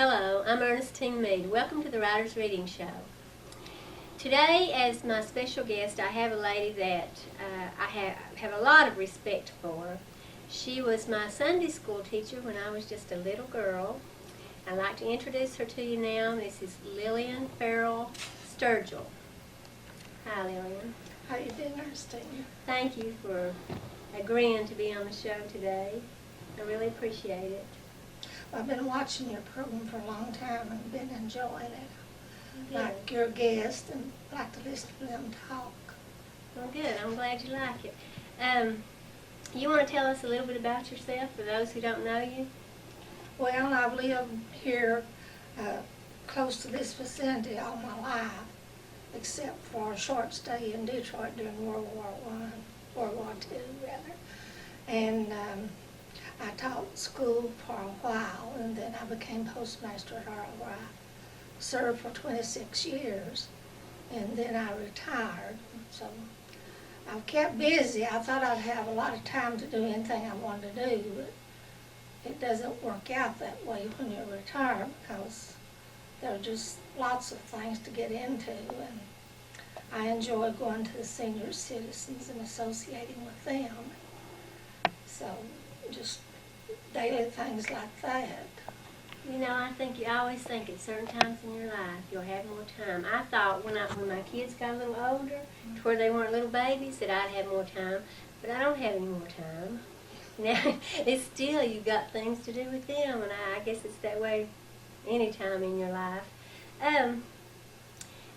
Hello, I'm Ernestine Mead. Welcome to the Writer's Reading Show. Today, as my special guest, I have a lady that I have a lot of respect for. She was my Sunday school teacher when I was just a little girl. I'd like to introduce her to you now. This is Lillian Ferrell Sturgill. Hi, Lillian. How you doing, Ernestine? Thank you for agreeing to be on the show today. I really appreciate it. I've been watching your program for a long time and been enjoying it. Good. Like your guest and like to listen to them talk. Well, good. I'm glad you like it. You want to tell us a little bit about yourself for those who don't know you? Well, I've lived here close to this vicinity all my life, except for a short stay in Detroit during World War II, rather. And I taught school for a while, and then I became postmaster at Arl, where I served for 26 years, and then I retired. So I've kept busy. I thought I'd have a lot of time to do anything I wanted to do, but it doesn't work out that way when you're retired because there are just lots of things to get into, and I enjoy going to the senior citizens and associating with them. So just daily things like that. You know, I always think at certain times in your life you'll have more time. I thought when my kids got a little older, to where they weren't little babies, that I'd have more time, but I don't have any more time. Now, it's still, you've got things to do with them, and I guess it's that way any time in your life.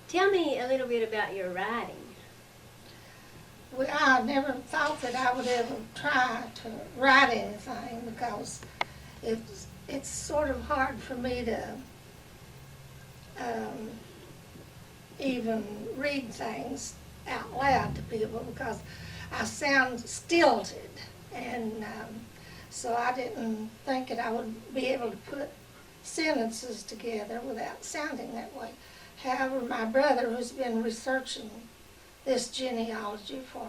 Tell me a little bit about your writing. Well, I never thought that I would ever try to write anything because it's sort of hard for me to even read things out loud to people because I sound stilted, and so I didn't think that I would be able to put sentences together without sounding that way. However, my brother, who's been researching this genealogy for,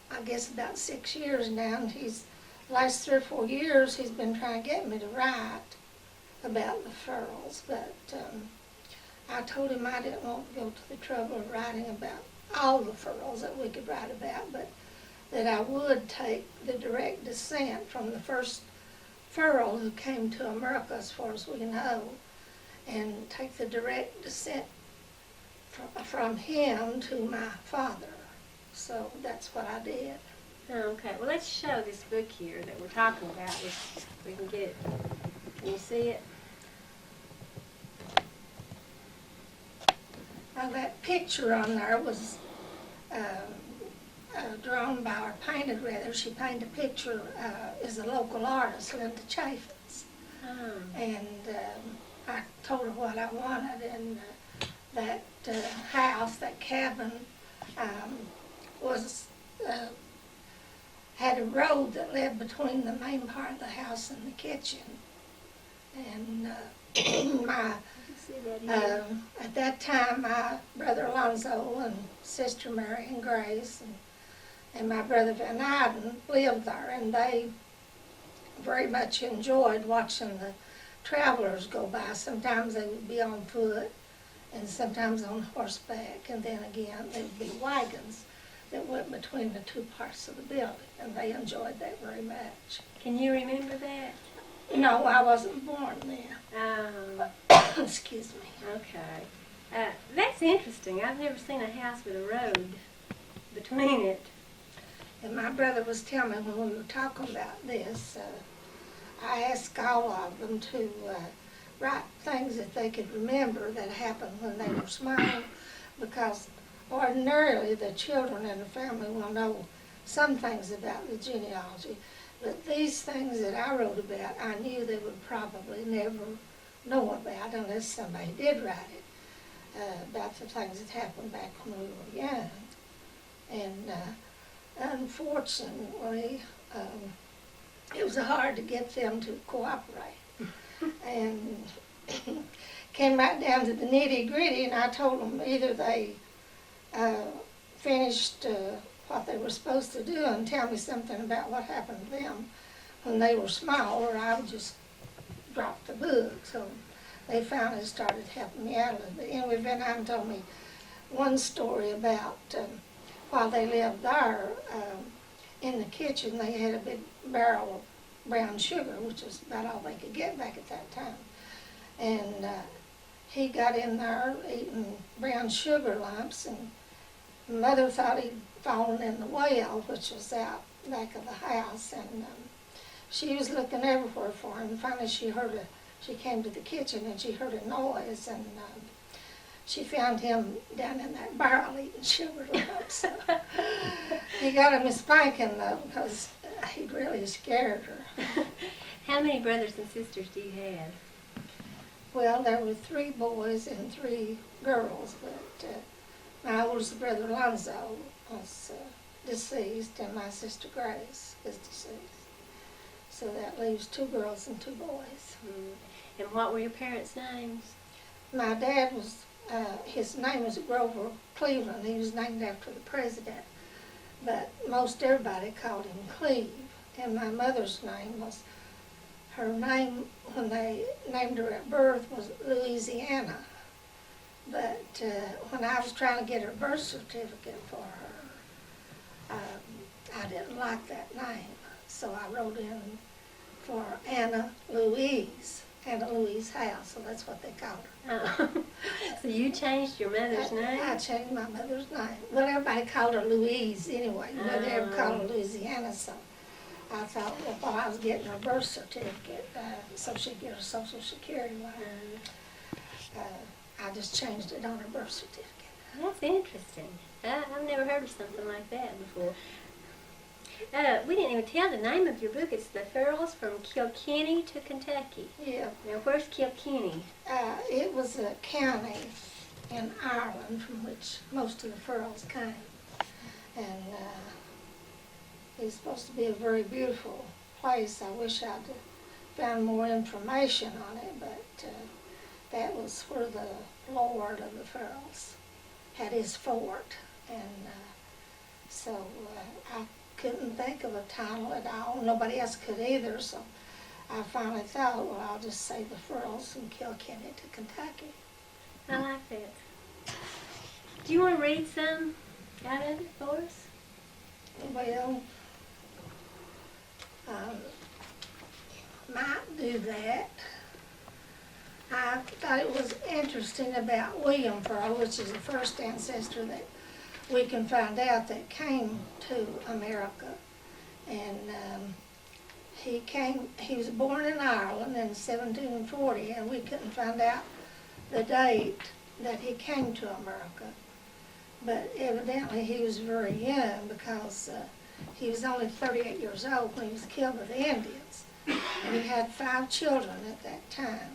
I guess, about 6 years now, and last 3 or 4 years, he's been trying to get me to write about the Ferrells, but I told him I didn't want to go to the trouble of writing about all the Ferrells that we could write about, but that I would take the direct descent from the first Ferrell who came to America, as far as we know, and take the direct descent from him to my father. So that's what I did. Okay, well, let's show this book here that we're talking about, if we can get it. Can you see it? Now that picture on there was drawn by, or painted rather. She painted a picture, is a local artist, Linda Chaffetz. Oh. And I told her what I wanted, and that house, that cabin, had a road that led between the main part of the house and the kitchen. And at that time, my brother Alonzo and sister Mary and Grace and my brother Van Eyden lived there, and they very much enjoyed watching the travelers go by. Sometimes they would be on foot, and sometimes on horseback, and then again there would be wagons that went between the two parts of the building, and they enjoyed that very much. Can you remember that? No, I wasn't born then. Excuse me. Okay. That's interesting. I've never seen a house with a road between it. And my brother was telling me when we were talking about this, I asked all of them to write things that they could remember that happened when they were small, because ordinarily the children in the family will know some things about the genealogy, but these things that I wrote about, I knew they would probably never know about unless somebody did write it, about the things that happened back when we were young. And unfortunately, it was hard to get them to cooperate. And came right down to the nitty-gritty, and I told them either they finished what they were supposed to do and tell me something about what happened to them when they were small, or I would just drop the book. So they finally started helping me out a little bit. Anyway, Van Hyne told me one story about while they lived there, in the kitchen they had a big barrel of brown sugar, which was about all they could get back at that time. And he got in there eating brown sugar lumps, and Mother thought he'd fallen in the well, which was out back of the house, and she was looking everywhere for him. Finally, she came to the kitchen and she heard a noise, and she found him down in that barrel eating sugar lumps. He got him a spanking though, because he really scared her. How many brothers and sisters do you have? Well, there were 3 boys and 3 girls, but my oldest brother Lonzo was deceased, and my sister Grace is deceased. So that leaves 2 girls and 2 boys. And what were your parents' names? My dad was, his name was Grover Cleveland. He was named after the president. But most everybody called him Cleve. And my mother's name was, her name when they named her at birth was Louisiana. But when I was trying to get her birth certificate for her, I didn't like that name. So I wrote in for Anna Louise House, so that's what they called her. Oh. So you changed your mother's name? I changed my mother's name. Well, everybody called her Louise anyway. Nobody ever called her Louisiana, so I thought, well, while I was getting her birth certificate, so she'd get her Social Security line, I just changed it on her birth certificate. That's interesting. I've never heard of something like that before. We didn't even tell the name of your book. It's The Ferrells from Kilkenny to Kentucky. Yeah. Now, where's Kilkenny? It was a county in Ireland from which most of the Ferrells came. And it's supposed to be a very beautiful place. I wish I'd found more information on it, but that was where the Lord of the Ferrells had his fort. And so I couldn't think of a title at all. Nobody else could either, so I finally thought, well, I'll just say The Ferrells from Kilkenny to Kentucky. I like that. Do you want to read some out of it for us? Well, might do that. I thought it was interesting about William Ferrell, which is the first ancestor that we can find out that came to America. And he was born in Ireland in 1740, and we couldn't find out the date that he came to America. But evidently he was very young, because he was only 38 years old when he was killed by the Indians. And he had 5 children at that time.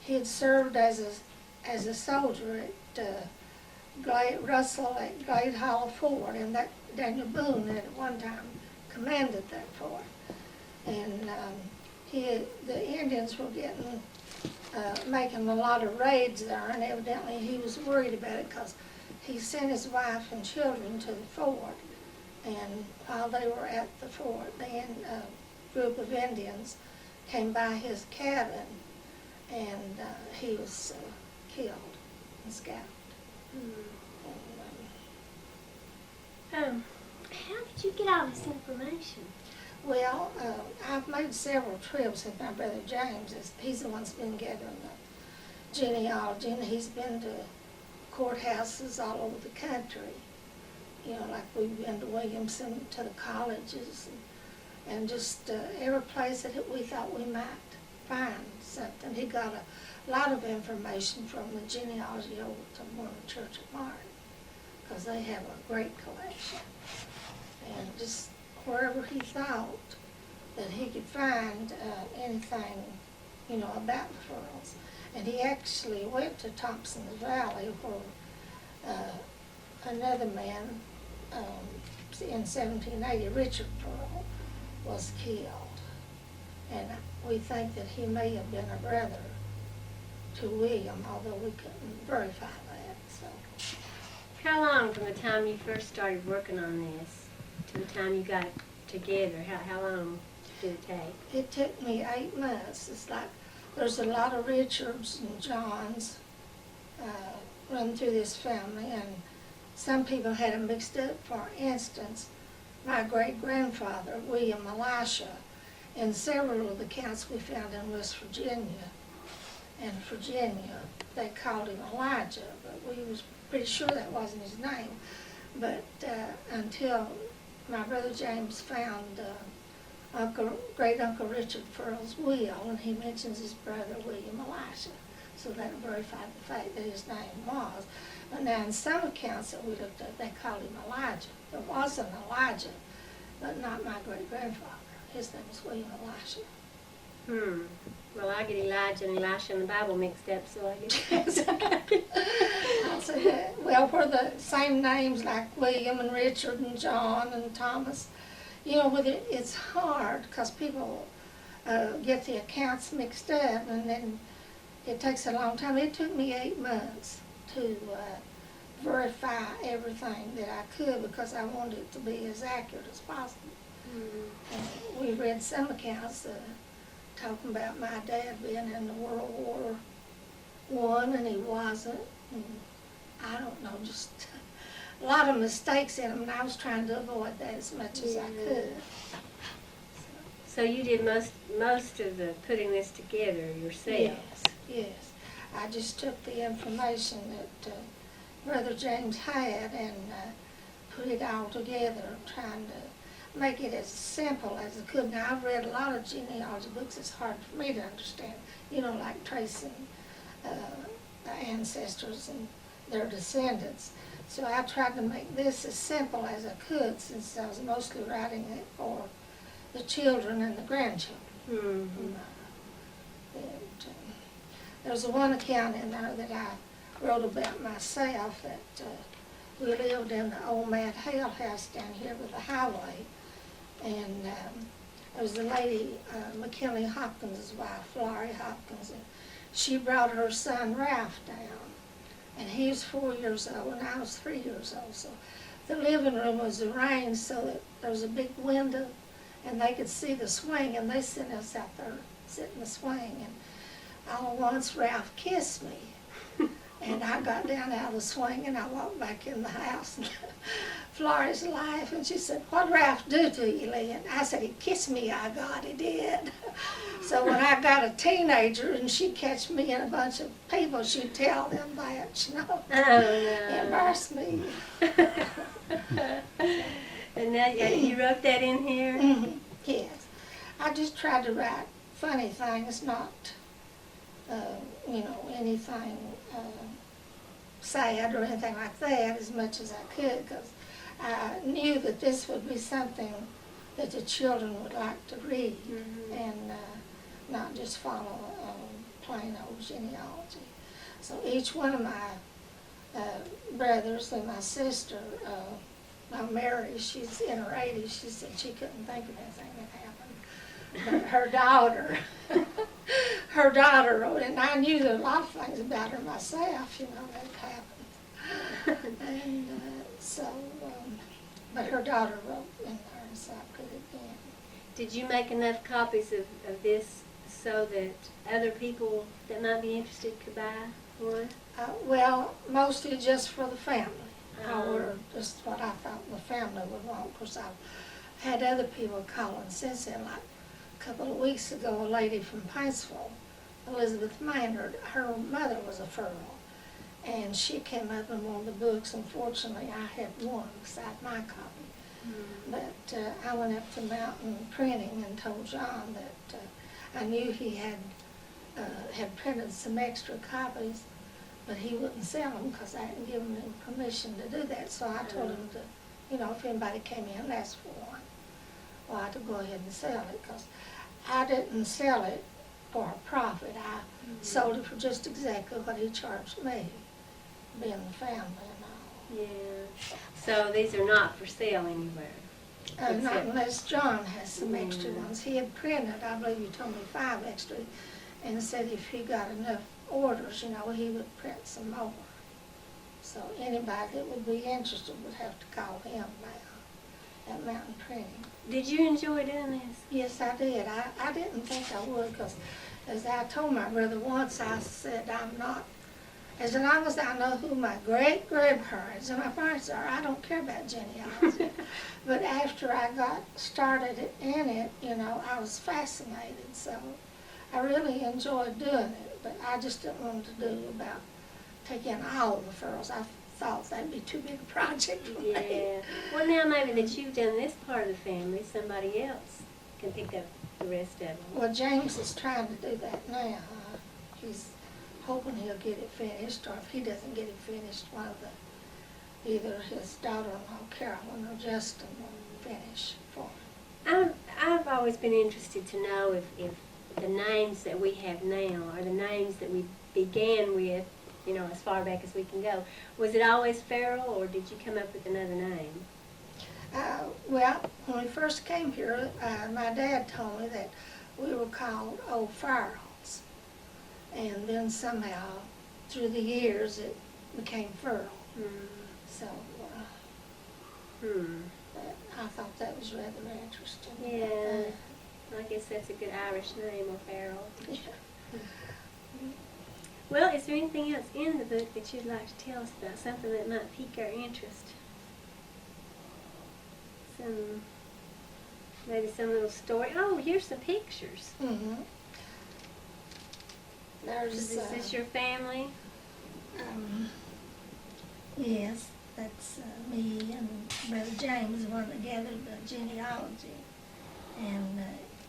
He had served as a soldier at Russell at Glade Hollow Fort, and that Daniel Boone had at one time commanded that fort. And the Indians were making a lot of raids there, and evidently he was worried about it, because he sent his wife and children to the fort. And while they were at the fort, a group of Indians came by his cabin, and he was killed and scalped. How did you get all this information? Well, I've made several trips with my brother James. He's the one that's been gathering the genealogy, and he's been to courthouses all over the country. You know, like we've been to Williamson, to the colleges, and just every place that we thought we might find something. He got a lot of information from the genealogy over to Mormon Church of Martin, because they have a great collection. And just wherever he thought that he could find anything, you know, about the Ferrells. And he actually went to Thompson's Valley, where another man in 1780, Richard Ferrell, was killed. And we think that he may have been a brother to William, although we couldn't verify that. So. How long from the time you first started working on this to the time you got it together? How long did it take? It took me 8 months. It's like there's a lot of Richards and Johns run through this family, and some people had them mixed up. For instance, my great-grandfather, William Elisha, in several of the counts we found in West Virginia, they called him Elijah, but we was pretty sure that wasn't his name. But until my brother James found great-uncle Richard Ferrell's will, and he mentions his brother William Elisha, so that verified the fact that his name was. But now in some accounts that we looked at, they called him Elijah. There was an Elijah, but not my great-grandfather. His name was William Elisha. Well, I get Elijah and Elisha in the Bible mixed up, so I get I'll say that. Well, for the same names like William and Richard and John and Thomas, you know, with it, it's hard because people get the accounts mixed up, and then it takes a long time. It took me 8 months to verify everything that I could because I wanted it to be as accurate as possible. We read some accounts talking about my dad being in the World War I, and he wasn't. And I don't know, just a lot of mistakes in them, and I was trying to avoid that as much as I could. So you did most of the putting this together yourself? Yes. I just took the information that Brother James had and put it all together, trying to make it as simple as I could. Now, I've read a lot of genealogy books. It's hard for me to understand, you know, like tracing the ancestors and their descendants. So I tried to make this as simple as I could, since I was mostly writing it for the children and the grandchildren. There's one account in there that I wrote about myself, that we lived in the old Mad Hale house down here with the highway, and there was a lady, McKinley Hopkins' wife, Florrie Hopkins, and she brought her son Ralph down, and he was 4 years old and I was 3 years old. So the living room was arranged so that there was a big window and they could see the swing, and they sent us out there sit in the swing, and all at once Ralph kissed me. And I got down out of the swing and I walked back in the house, and Florrie's laughing. She said, "What'd Ralph do to you, Lillian?" I said, "He kissed me, I God, he did." So when I got a teenager and she'd catch me and a bunch of people, she'd tell them that, you know. Oh, no. Embarrass me. And now you wrote that in here? Mm-hmm. Yes. I just tried to write funny things, not, you know, anything sad or anything like that, as much as I could, because I knew that this would be something that the children would like to read, and not just follow plain old genealogy. So each one of my brothers and my sister, now Mary, she's in her 80s, she said she couldn't think of anything that happened. But her daughter wrote, and I knew a lot of things about her myself, you know, that happened. And but her daughter wrote in there, so I put it in. Did you make enough copies of this so that other people that might be interested could buy one? Well, mostly just for the family. I ordered just what I thought the family would want. Of course, I've had other people calling since then. Like a couple of weeks ago, a lady from Paintsville, Elizabeth Maynard, her mother was a Ferrell, and she came up and wanted the books. Unfortunately, I had one beside my copy. But I went up to Mountain Printing and told John that I knew he had printed some extra copies, but he wouldn't sell them because I hadn't given him permission to do that. So I told him to, you know, if anybody came in and asked for one, well, I had to go ahead and sell it, because I didn't sell it for a profit. I sold it for just exactly what he charged me, being the family and all. Yeah. So these are not for sale anywhere? Not unless John has some extra ones. He had printed, I believe you told me, 5 extra, and said if he got enough orders, you know, he would print some more. So anybody that would be interested would have to call him now at Mountain Printing. Did you enjoy doing this? Yes, I did. I didn't think I would, because As I told my brother once, I said, I'm not, as long as I know who my great-grandparents and my parents are, I don't care about genealogy. But after I got started in it, you know, I was fascinated, so I really enjoyed doing it. But I just didn't want to do about taking all the Ferrells. I thought that'd be too big a project for me. Yeah. Well, now maybe that you've done this part of the family, somebody else can pick up the rest of them. Well, James is trying to do that now. He's hoping he'll get it finished, or if he doesn't get it finished, one of the, either his daughter-in-law Carolyn or Justin will finish for him. I've always been interested to know if the names that we have now are the names that we began with, you know, as far back as we can go. Was it always Ferrell, or did you come up with another name? Well, when we first came here, my dad told me that we were called Old Farrells. And then somehow, through the years, it became Ferrell. So, I thought that was rather interesting. Yeah, I guess that's a good Irish name, O'Farrell. Yeah. Well, is there anything else in the book that you'd like to tell us about, something that might pique our interest? Maybe some little story. Oh, here's some pictures. Is this your family? Yes, that's me and Brother James, the one that gathered the genealogy. And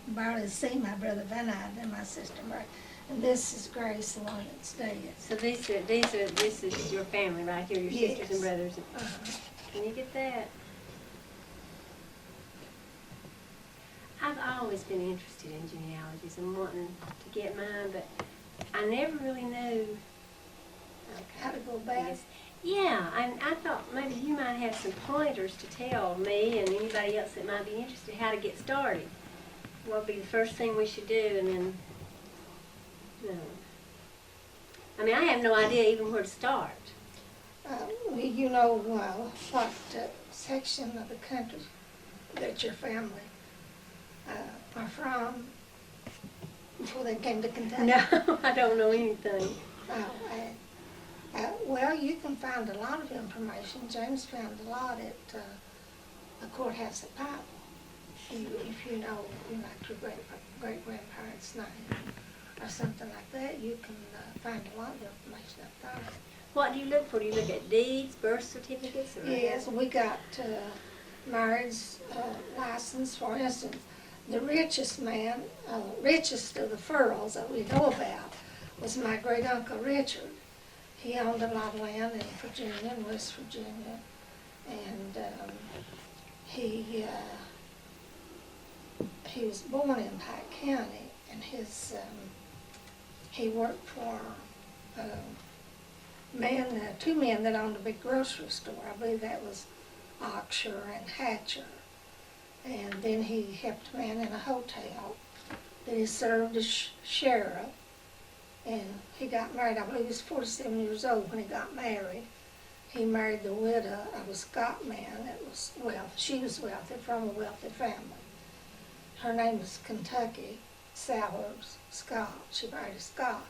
barely see my brother Van Eyde and my sister Mary. And this is Grace, the one that's dead. So this is your family right here, your sisters and brothers. Can you get that? I've always been interested in genealogies and wanting to get mine, but I never really knew How to go back? Yeah, I thought maybe you might have some pointers to tell me and anybody else that might be interested how to get started. What would be the first thing we should do, and then, I mean, I have no idea even where to start. You know what section of the country that your family are from before they came to Kentucky? No, I don't know anything. Well, you can find a lot of information. James found a lot at the courthouse at Pikeville. If you know, like your great-grandparents' name or something like that, you can find a lot of information up there. What do you look for? Do you look at deeds, birth certificates? Or Yes, we got marriage license, for instance. The richest man, richest of the Ferrells that we know about was my great-uncle Richard. He owned a lot of land in Virginia and West Virginia, and he was born in Pike County, and he worked for two men that owned a big grocery store. I believe that was Oxshire and Hatcher. And then he helped a man in a hotel. Then he served as sheriff. And he got married. I believe he was 47 years old when he got married. He married the widow of a Scot man that was wealthy. She was wealthy, from a wealthy family. Her name was Kentucky Sowers Scott. She married a Scot.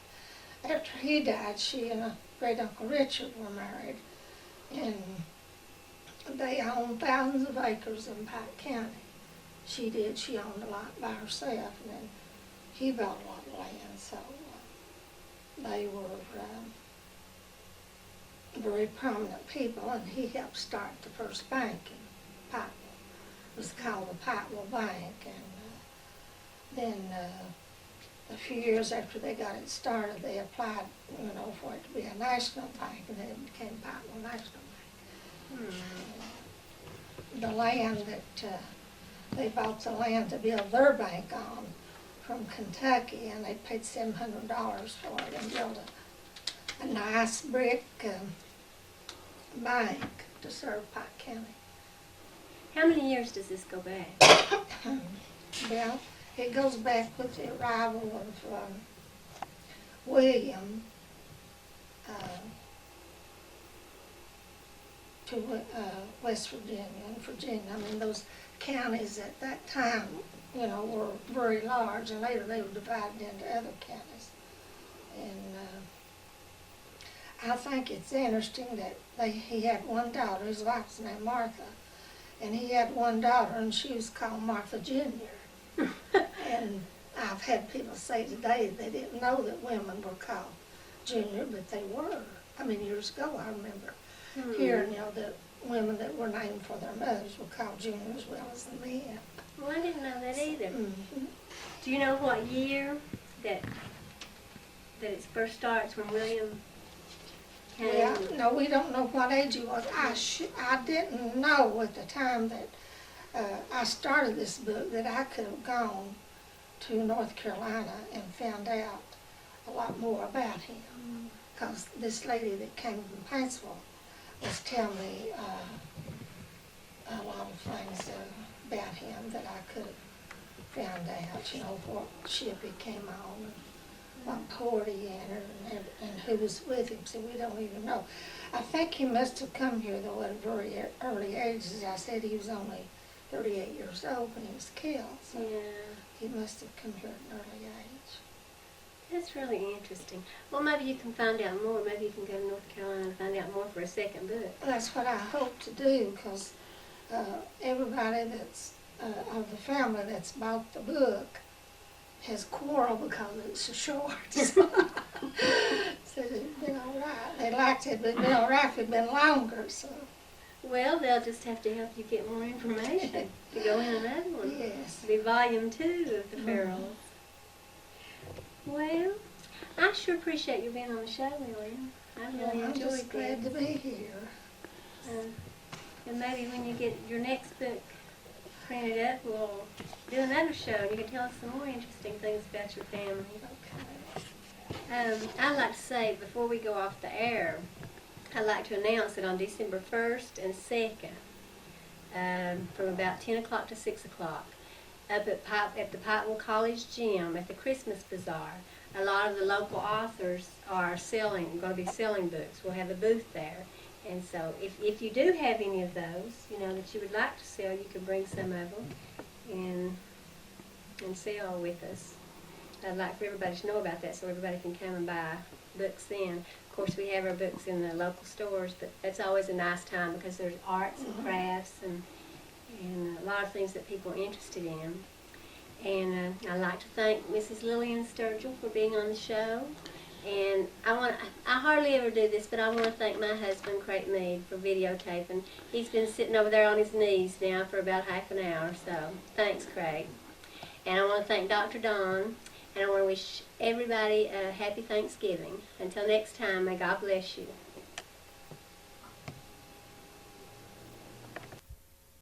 After he died, she and great-uncle Richard were married. And they owned thousands of acres in Pike County. She did. She owned a lot by herself, and then he bought a lot of land. So they were very prominent people, and he helped start the first bank in Pikeville. It was called the Pikeville Bank, and then a few years after they got it started, they applied, for it to be a national bank, and then it became Pikeville National Bank. The land that they bought the land to build their bank on from Kentucky, and they paid $700 for it and built a nice brick bank to serve Pike County. How many years does this go back? Well, it goes back with the arrival of William to West Virginia and Virginia. I mean, those counties at that time were very large, and later they were divided into other counties. And I think it's interesting that he had one daughter, his wife was named Martha, and he had one daughter, and she was called Martha Jr. And I've had people say today they didn't know that women were called Junior, but they were. I mean, years ago I remember hearing, that women that were named for their mothers were called Junior as well as the men. Well, I didn't know that either. Mm-hmm. Do you know what year that it first starts when William came? Well, no, we don't know what age he was. I didn't know at the time that I started this book that I could have gone to North Carolina and found out a lot more about him. Because this lady that came from Paintsville was telling me a lot of things about him that I could have found out, what ship he came on, and what port he entered, and who was with him, so we don't even know. I think he must have come here, though, at a very early age. As I said, he was only 38 years old when he was killed, so he must have come here at an early age. That's really interesting. Well, maybe you can find out more. Maybe you can go to North Carolina and find out more for a second book. That's what I hope to do, because everybody that's of the family that's bought the book has quarreled because it's so short. So it'd been all right. They liked it, but it'd been all right if it'd been longer. So. Well, they'll just have to help you get more information to go in another one. Yes. It'll be volume 2 of the Ferrells. Well, I sure appreciate you being on the show, Lillian. I really I'm enjoyed just glad to be here. And maybe when you get your next book printed up, we'll do another show and you can tell us some more interesting things about your family. Okay. I'd like to say, before we go off the air, I'd like to announce that on December 1st and 2nd, from about 10 o'clock to 6 o'clock, up at the Pikeville College Gym at the Christmas Bazaar, a lot of the local authors are going to be selling books. We'll have a booth there. And so if you do have any of those, that you would like to sell, you can bring some of them and sell with us. I'd like for everybody to know about that so everybody can come and buy books then. Of course, we have our books in the local stores, but that's always a nice time because there's arts and crafts and a lot of things that people are interested in. And I'd like to thank Mrs. Lillian Sturgill for being on the show. And I hardly ever do this, but I want to thank my husband, Craig Mead, for videotaping. He's been sitting over there on his knees now for about half an hour, so thanks, Craig. And I want to thank Dr. Don, and I want to wish everybody a happy Thanksgiving. Until next time, may God bless you.